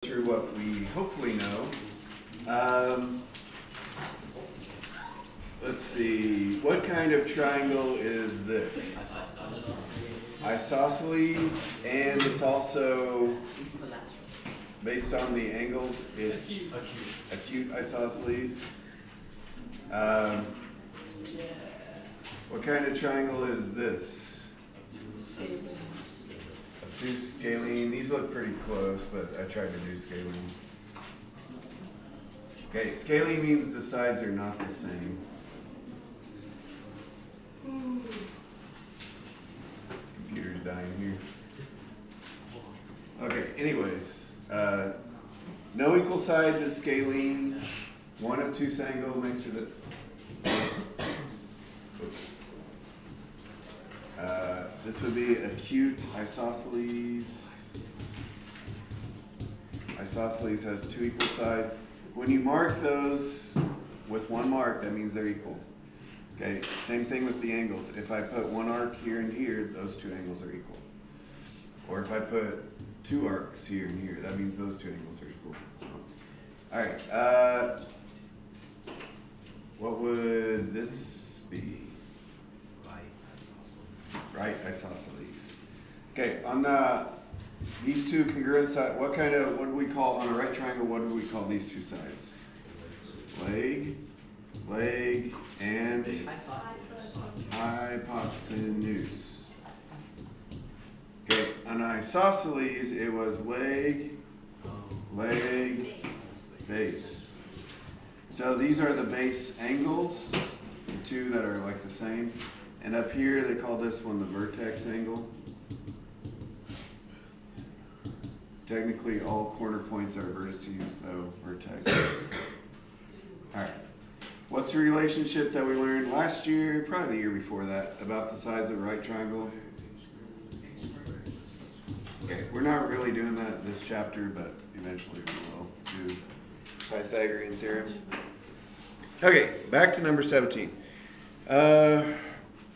Through what we hopefully know. Let's see, what kind of triangle is this? Isosceles, and it's also based on the angles, it's acute isosceles. What kind of triangle is this? Obtuse, scalene. These look pretty close, but I tried to do scalene. Okay, scalene means the sides are not the same. Computer's dying here. Okay, anyways, no equal sides is scalene. One obtuse angle makes it this would be acute isosceles. Isosceles has two equal sides. When you mark those with one mark, that means they're equal. Okay, same thing with the angles. If I put one arc here and here, those two angles are equal. Or if I put two arcs here and here, that means those two angles are equal. All right, what would this be? Right isosceles. Okay, on these two congruent sides, what do we call, on a right triangle, what do we call these two sides? Leg, and hypotenuse. Okay, on isosceles, it was leg, base. So these are the base angles, the two that are like the same. And up here, they call this one the vertex angle. Technically, all corner points are vertices, though vertex. All right. What's the relationship that we learned last year, probably the year before that, about the sides of a right triangle? Okay, we're not really doing that this chapter, but eventually we will do Pythagorean theorem. Okay, back to number 17.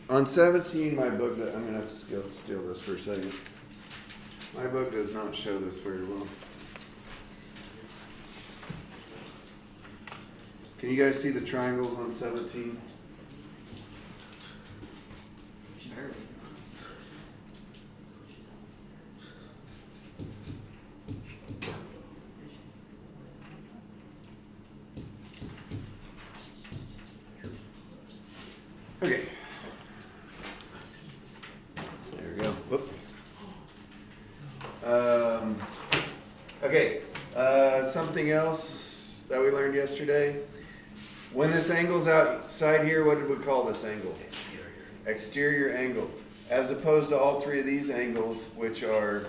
On 17, my book, I'm going to have to steal this for a second. My book does not show this very well. Can you guys see the triangles on 17? Okay. There we go. Whoops. Okay. Something else that we learned yesterday. When this angle's outside here, what did we call this angle? Exterior angle. As opposed to all three of these angles, which are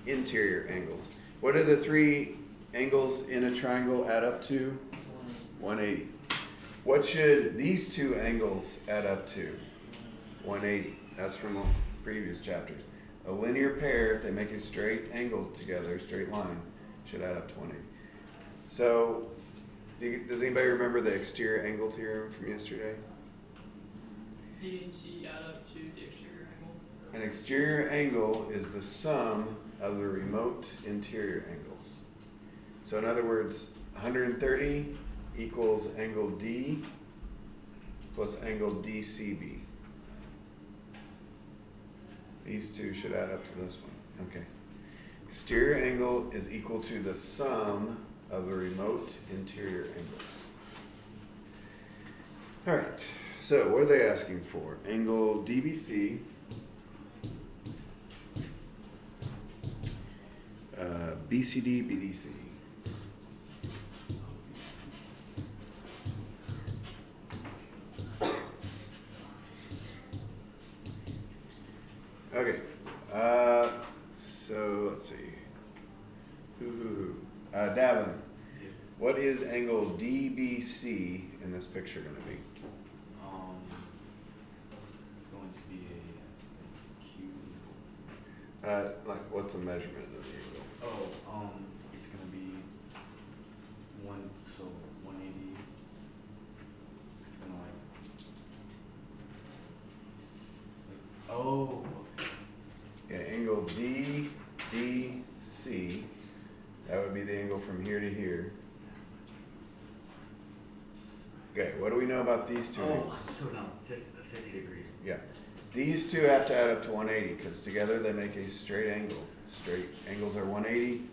interior angles. What do the three angles in a triangle add up to? 180. What should these two angles add up to? 180. That's from previous chapters. A linear pair, if they make a straight angle together, straight line, should add up to 180. So, does anybody remember the exterior angle theorem from yesterday? Didn't she add up to the exterior angle? An exterior angle is the sum of the remote interior angles. So in other words, 130 equals angle D plus angle DCB. These two should add up to this one. Okay. Exterior angle is equal to the sum of the remote interior angles. All right. So what are they asking for? Angle DBC, BCD, BDC. Okay, so let's see. Davin, what is angle DBC in this picture going to be? It's going to be a cube. Like, what's the measurement of the angle? Oh, it's going to be 180. It's going to oh. Okay, angle DBC, that would be the the angle from here to here. Okay, what do we know about these two? Oh, so now 50 degrees. Yeah, these two have to add up to 180 because together they make a straight angle. Straight angles are 180,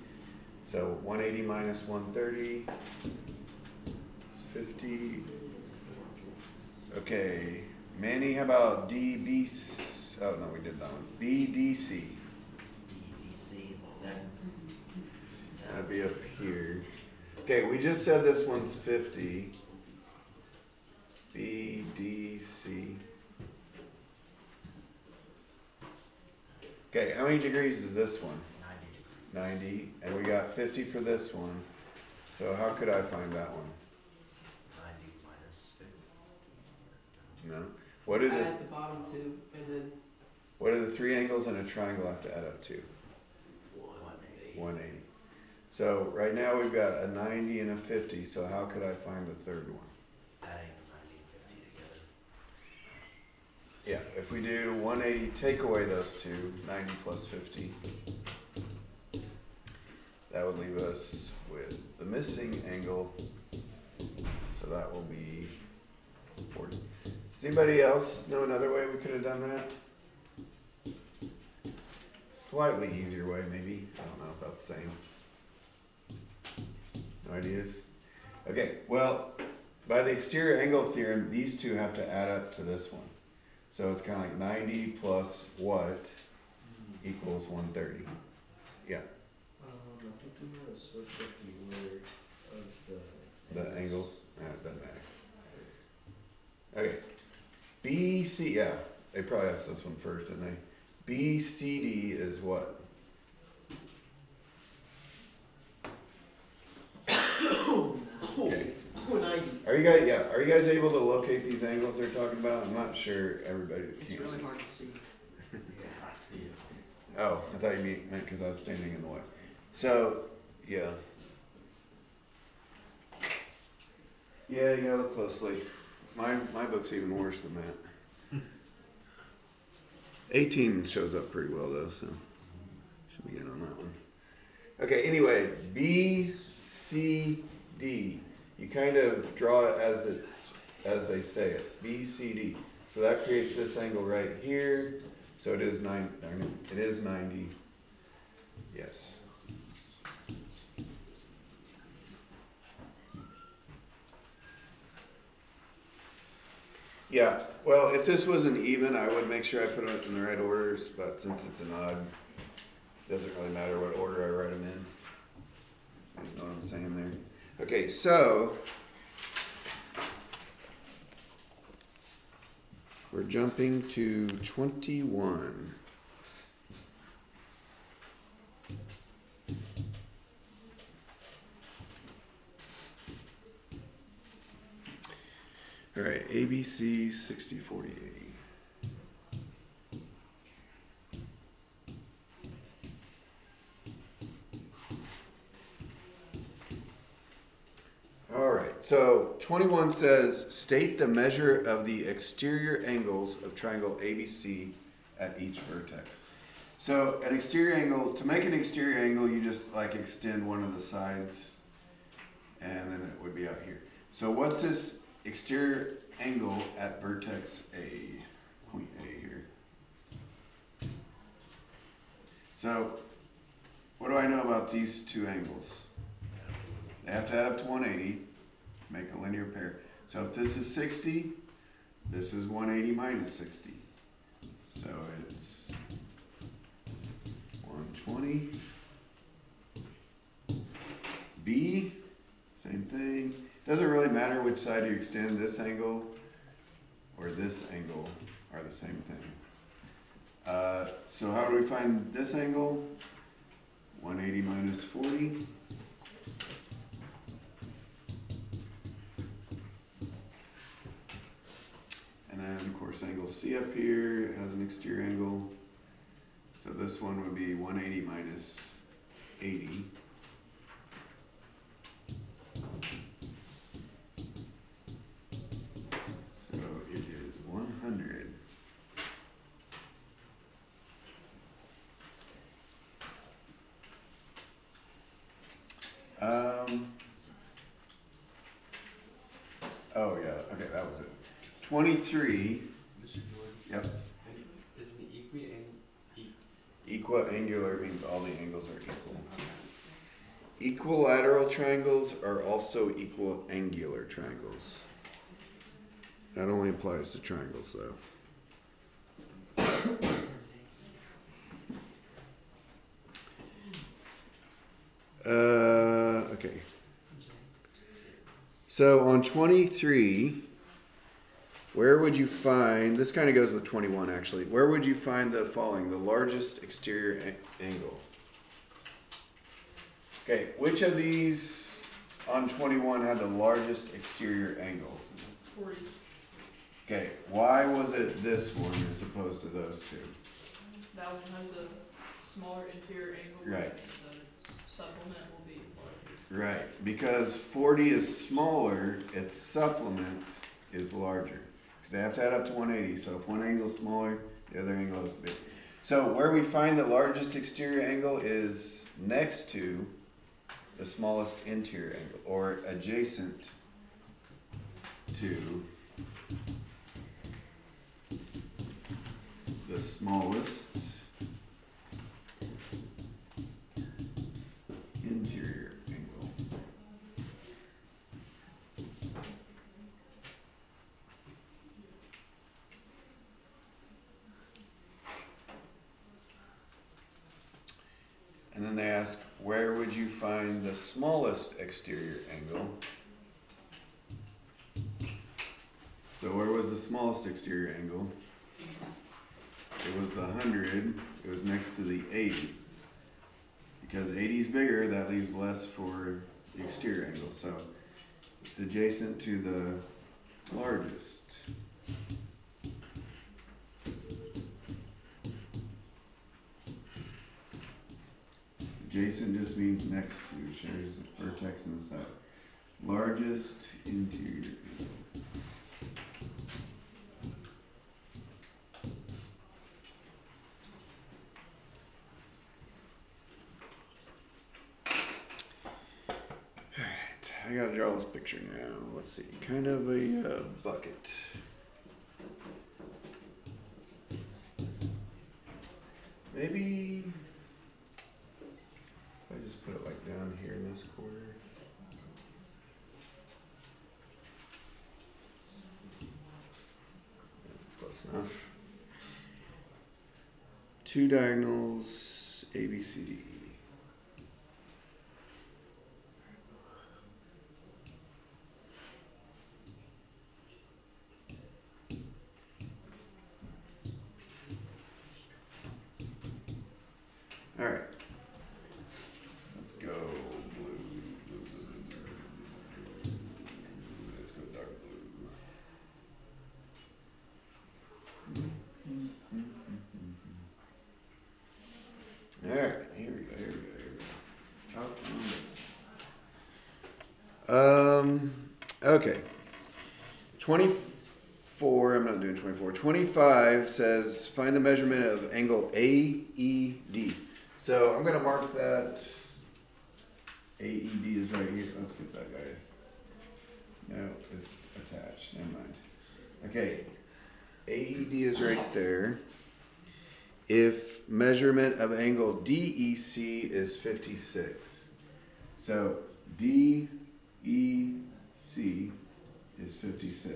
so 180 minus 130 is 50. Okay, Manny, how about DB? Oh no, we did that one. BDC. That'd be up here. Okay, we just said this one's 50. BDC. Okay, how many degrees is this one? 90. And we got 50 for this one. So how could I find that one? 90 minus 50. No. What do Add the at the bottom two, and then what do the three angles and a triangle have to add up to? 180. 180. So right now we've got a 90 and a 50. So how could I find the third one? Adding 90 and 50 together. Yeah, if we do 180, take away those two, 90 plus 50. That would leave us with the missing angle. So that will be 40. Does anybody else know another way we could have done that? Slightly easier way, maybe. I don't know, about the same. No ideas? Okay, well, by the exterior angle theorem, these two have to add up to this one. So it's kind of like 90 plus what equals 130. Yeah, I think we want to switch up the order of the angles. It doesn't matter. Okay, BC, yeah, they probably asked this one first, didn't they? BCD is what? Okay. 90. Are you guys able to locate these angles they're talking about? I'm not sure everybody It's can. really hard to see. Oh, I thought you meant because I was standing in the way. So, yeah. Yeah, you gotta look closely. My book's even worse than that. 18 shows up pretty well though, so should be good on that one. Okay, anyway, B, C, D. You kind of draw it as they say it. B, C, D. So that creates this angle right here. So it is 90. It is 90. Yes. Yeah. Well, if this was an even, I would make sure I put it in the right orders. But since it's an odd, it doesn't really matter what order I write them in. You know what I'm saying there. Okay, so we're jumping to 21. All right, ABC 60, 40, 80. All right, so 21 says, state the measure of the exterior angles of triangle ABC at each vertex. So an exterior angle, to make an exterior angle, you just like extend one of the sides and then it would be out here. So what's this exterior angle at vertex A, point A here? So what do I know about these two angles? They have to add up to 180, make a linear pair. So if this is 60, this is 180 minus 60. So it's 120. B, same thing. Doesn't really matter which side you extend, this angle or this angle are the same thing. So how do we find this angle? 180 minus 40. And then of course angle C up here has an exterior angle. So this one would be 180 minus 80. So it is 100. Oh yeah, okay, that was it. 23, Mr. Jordan, yep. isn't Equiangular means all the angles are equal. Equilateral triangles are also equiangular triangles. That only applies to triangles though. Okay. So on 23, where would you find, this kind of goes with 21 actually, where would you find the following, the largest exterior angle? Okay, which of these on 21 had the largest exterior angle? 40. Okay, why was it this one as opposed to those two? That one has a smaller interior angle. Right. The supplement will be larger. Right, because 40 is smaller, its supplement is larger. Because they have to add up to 180, so if one angle is smaller, the other angle is big. So where we find the largest exterior angle is next to the smallest interior angle, or adjacent to the smallest interior angle. And then they ask, where would you find the smallest exterior angle? So where was the smallest exterior angle? It was the 100, it was next to the 80. Because 80 is bigger, that leaves less for the exterior angle. So it's adjacent to the largest. Adjacent just means next to, shares the vertex in the side. Largest interior angle. I gotta draw this picture now. Let's see, kind of a bucket. Maybe if I just put it like down here in this corner. Close enough. Two diagonals, A, B, C, D. All right. Let's go blue. Let's go dark blue. All right, here we go. Okay. 24, I'm not doing 24. 25 says find the measurement of angle AED. So I'm going to mark that. AED is right here. Let's get that guy. No, it's attached. Never mind. Okay. AED is right there. If measurement of angle DEC is 56. So DEC is 56.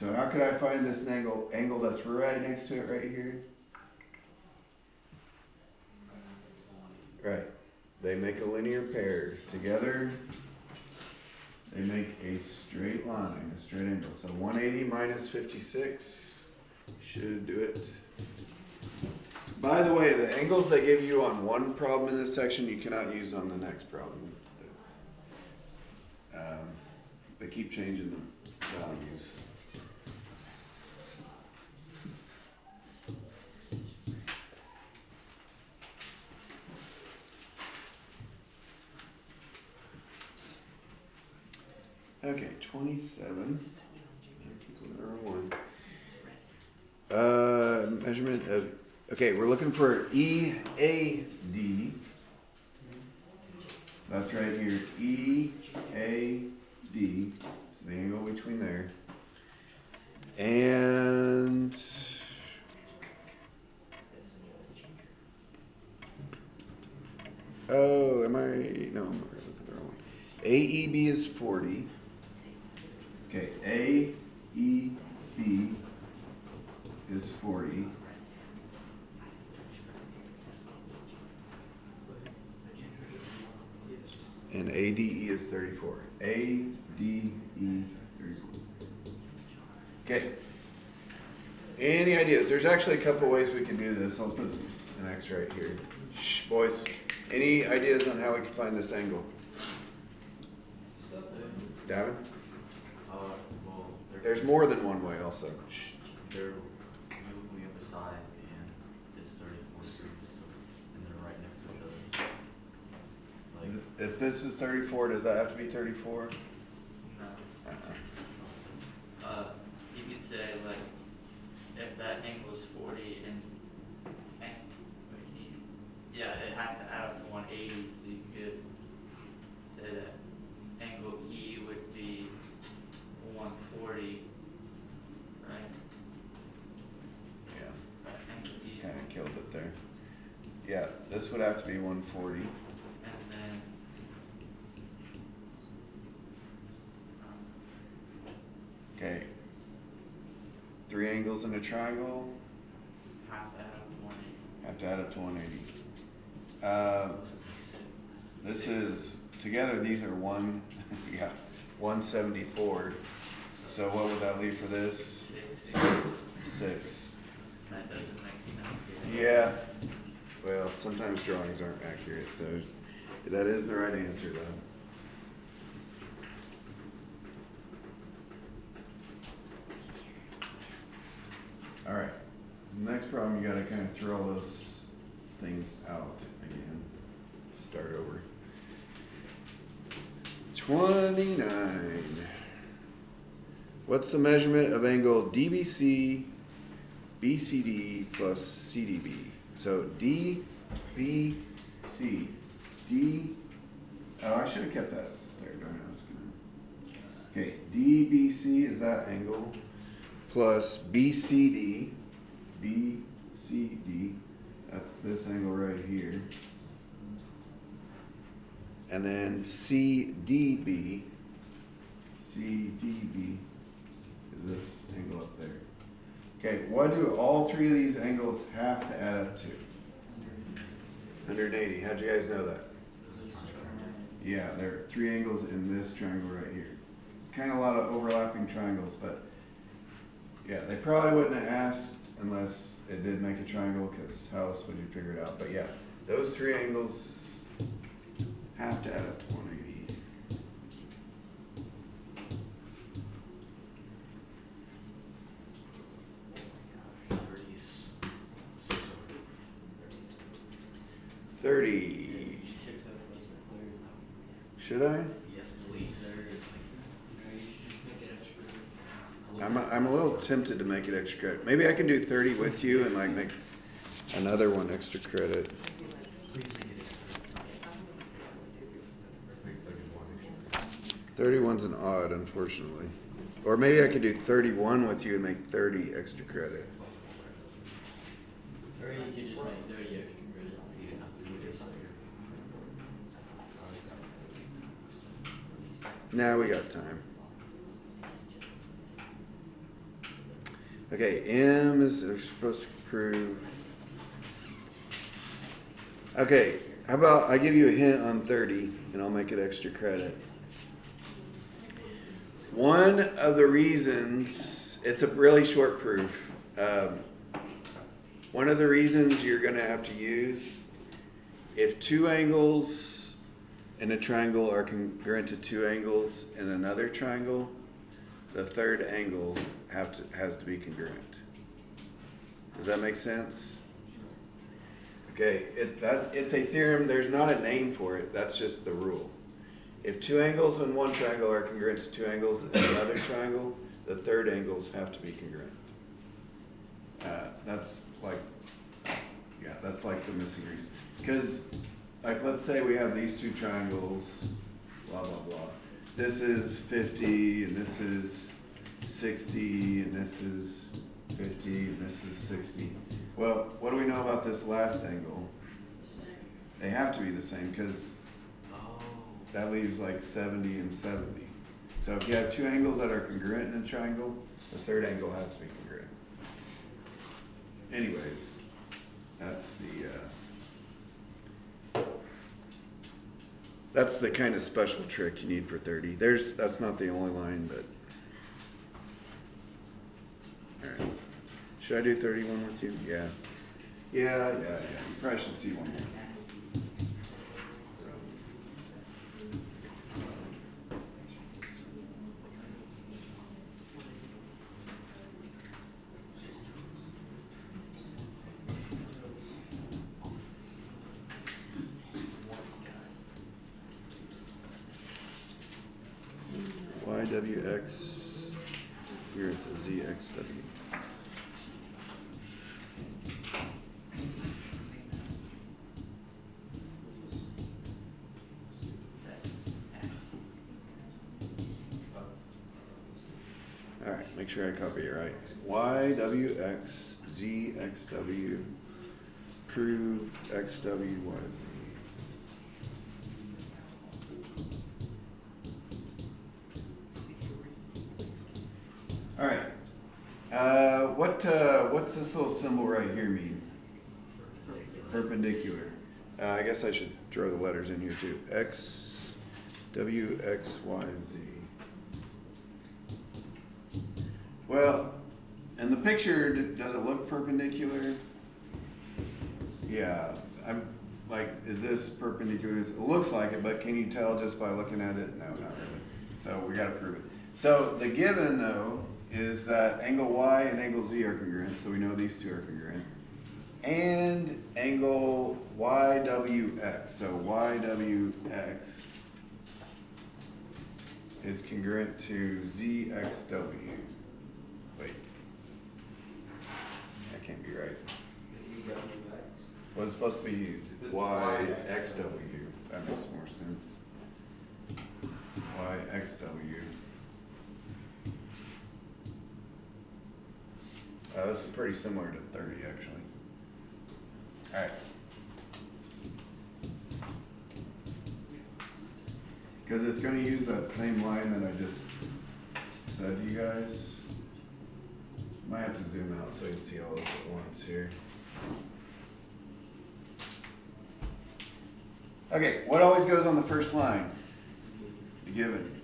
So how could I find this angle that's right next to it right here? Right. They make a linear pair. Together, they make a straight line, a straight angle. So 180 minus 56 should do it. By the way, the angles they give you on one problem in this section, you cannot use on the next problem. They keep changing the values. Okay, 27. Measurement of, okay, we're looking for EAD. that's right here, EAD, so the angle between there. And oh, am I, no, I'm looking at the wrong one. AEB is 40. Okay, AEB is 40. And ADE is 34. ADE 34. Okay. Any ideas? There's actually a couple ways we can do this. I'll put an X right here. Shh, boys. Any ideas on how we can find this angle? Davin? Well, There's more than one way also. Shh. they're moving up a side and it's 34 degrees, and they're right next to each other. Like, If this is 34, does that have to be 34? You could say like, if that angle is 40 and yeah, it has to add up to 180, so you could say that angle E would be 140, right? Yeah. Angle E, Kind of killed it there. Yeah, this would have to be 140. and then Okay. Three angles in a triangle. half to add up to 180. Have to add up to 180. This is, together these are one, yeah, 174. So what would that leave for this? 6. That doesn't make sense. Yeah. Well, sometimes drawings aren't accurate, so that is the right answer though. All right. Next problem, you got to kind of throw all those things out again. Start over. 29. What's the measurement of angle DBC, BCD plus CDB? So DBC, oh, I should have kept that there, darn it, I was gonna. Okay, DBC is that angle plus BCD, that's this angle right here. And then CDB is this angle up there. Okay, what do all three of these angles have to add up to? 180. How'd you guys know that? Yeah, there are three angles in this triangle right here. Kind of a lot of overlapping triangles, but yeah, they probably wouldn't have asked unless it did make a triangle, because how else would you figure it out? But yeah, those three angles have to add up to 180. $30. Should I? yes, please. I'm a little tempted to make it extra credit. Maybe I can do 30 with you and like make another one extra credit. Please make it. 31's an odd, unfortunately. Or maybe I could do 31 with you and make 30 extra credit. Or you could just make 30 extra credit. Now we got time. Okay, M is they're supposed to prove. Okay, how about I give you a hint on 30 and I'll make it extra credit. One of the reasons, it's a really short proof. One of the reasons you're going to have to use, if two angles in a triangle are congruent to two angles in another triangle, the third angle has to be congruent. Does that make sense? Okay, it's a theorem. There's not a name for it. That's just the rule. If two angles in one triangle are congruent to two angles in another triangle, the third angles have to be congruent. That's like the missing reason. Because like, let's say we have these two triangles, blah, blah, blah. This is 50, and this is 60, and this is 50, and this is 60. Well, what do we know about this last angle? They have to be the same, because Oh. that leaves like 70 and 70. So if you have two angles that are congruent in a triangle, the third angle has to be congruent. Anyways, that's the kind of special trick you need for 30. That's not the only line, but. All right. Should I do 31 with you? Yeah. Yeah. You probably should see one more. YWX, here at the ZXW. All right, make sure I copy it right. YWX, ZXW, prove XWYZ. All right. What's this little symbol right here mean? Perpendicular. I guess I should throw the letters in here too. X, W, X, Y, Z. Well, in the picture, does it look perpendicular? Yeah. I'm like, is this perpendicular? It looks like it, but can you tell just by looking at it? No, not really. So we got to prove it. So the given though is that angle Y and angle Z are congruent, so we know these two are congruent. And angle YWX, so YWX is congruent to ZXW. Wait, that can't be right. Well, it's supposed to be YXW. That makes more sense. YXW. This is pretty similar to 30, actually. All right. Because it's going to use that same line that I just said to you guys. Might have to zoom out so you can see all this at once here. Okay, what always goes on the first line? The given.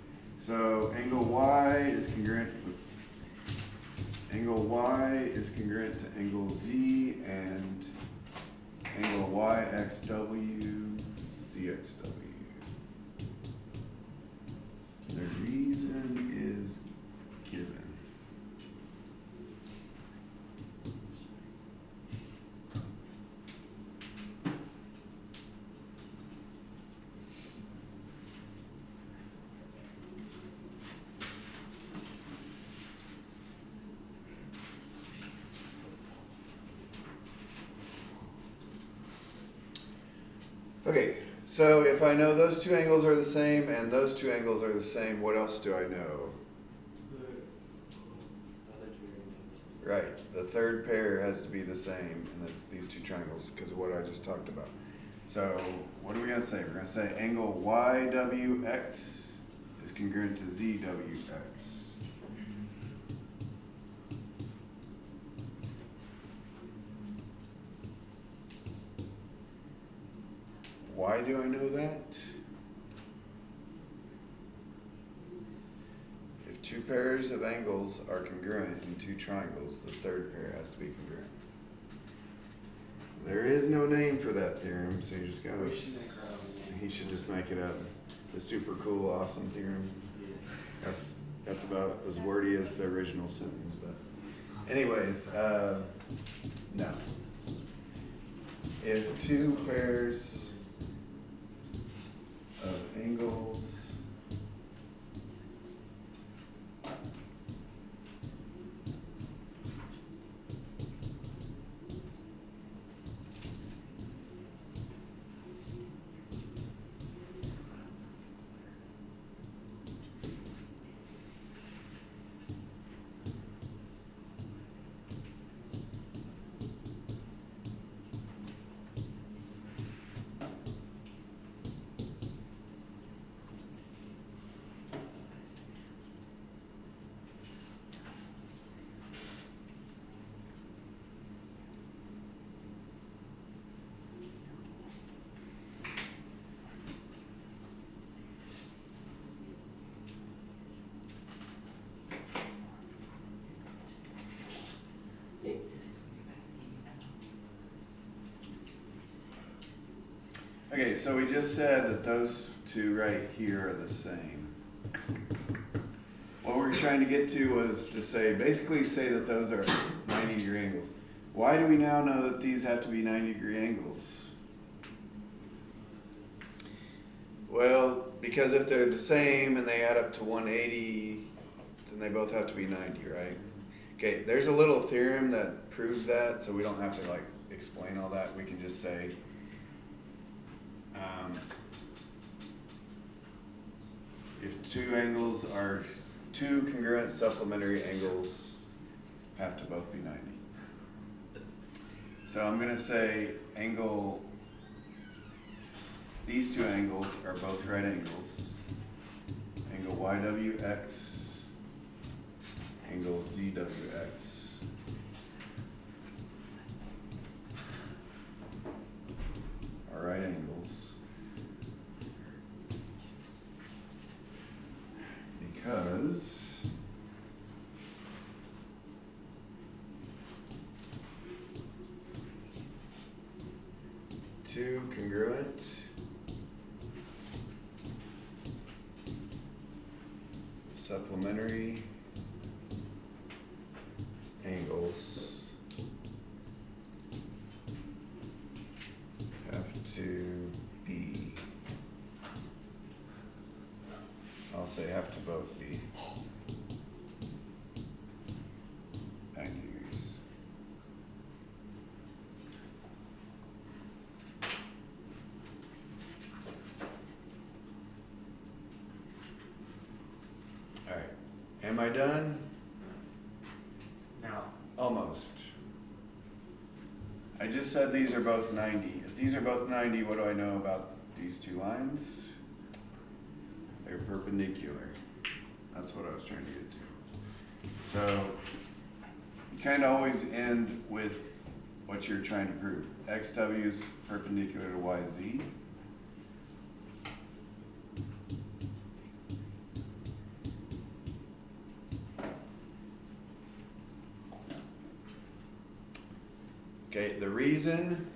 So angle Y is congruent with angle Y is congruent to angle Z, and angle YXW, ZXW. The reason is given. Okay, so if I know those two angles are the same and those two angles are the same, what else do I know? Right, the third pair has to be the same in these two triangles because of what I just talked about. So what are we going to say? We're going to say angle YWX is congruent to ZWX. Why do I know that? If two pairs of angles are congruent in two triangles, the third pair has to be congruent. There is no name for that theorem, so you just gotta, he should just make it up. The super cool, awesome theorem. That's about as wordy as the original sentence, but anyways, no. If two pairs of angles Okay, so we just said that those two right here are the same. What we were trying to get to was to say, basically say that those are 90-degree angles. Why do we now know that these have to be 90-degree angles? Well, because if they're the same and they add up to 180, then they both have to be 90, right? Okay, there's a little theorem that proves that, so we don't have to like explain all that. We can just say, if two congruent supplementary angles have to both be 90. So I'm going to say these two angles are both right angles. Angle YWX, angle ZWX. Are right angles. Because two congruent supplementary angles have to be, I'll say have to both be 90 degrees. All right, am I done? No. Almost. I just said these are both 90. If these are both 90, what do I know about these two lines? They're perpendicular. That's what I was trying to get to. So you kind of always end with what you're trying to prove. XW is perpendicular to YZ. Okay, the reason,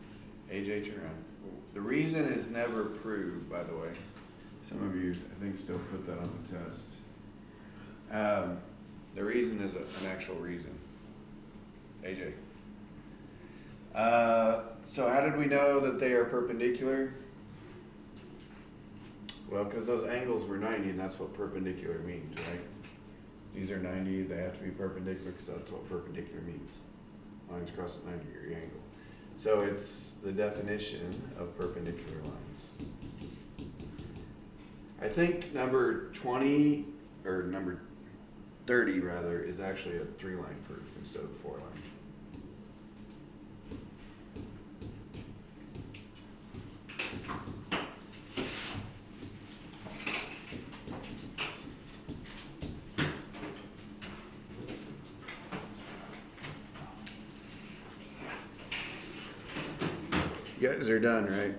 AJ turn around. The reason is never proved, by the way. Some of you, I think, still put that on the test. The reason is an actual reason. AJ. So how did we know that they are perpendicular? Well, because those angles were 90, and that's what perpendicular means, right? These are 90, they have to be perpendicular because that's what perpendicular means. Lines cross a 90-degree angle. So it's the definition of perpendicular lines. I think number 20, or number 30 rather, is actually a 3-line proof instead of a 4-line. You guys are done, right?